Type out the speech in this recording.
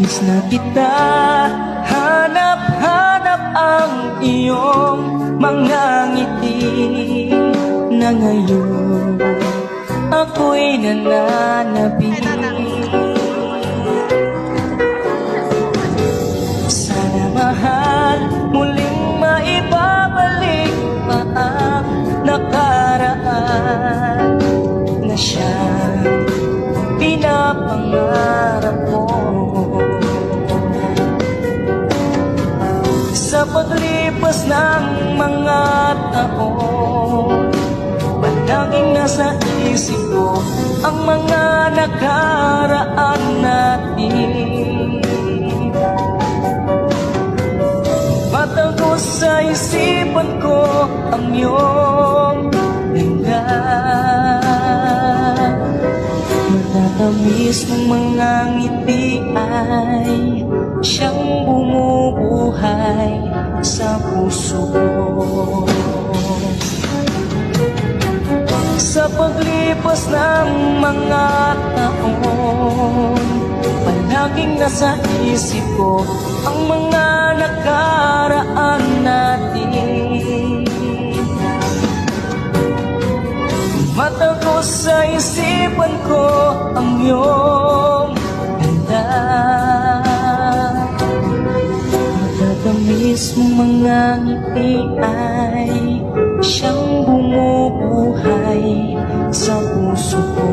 Miss na kita, hanap-hanap ang iyong mga ngiti na ngayon ako'y nananabik. Sana mahal, muling maibabalik pa ang nakaraan na siyang pinapangarap mo. Sa paglipas ng mga taon, palaging nasa isip ko ang mga nakaraan natin. Matagos sa isipan ko ang iyong ganda. Matatamis ng mga ngiti ay siyang bumubuhay sa puso ko. Sa paglipas ng mga taon, palaging nasa isip ko ang mga nakaraan natin. Matagos sa isipan ko ang iyong ganda. Matatamis mong mga ngiti ay siyang bumubuhay sa puso ko.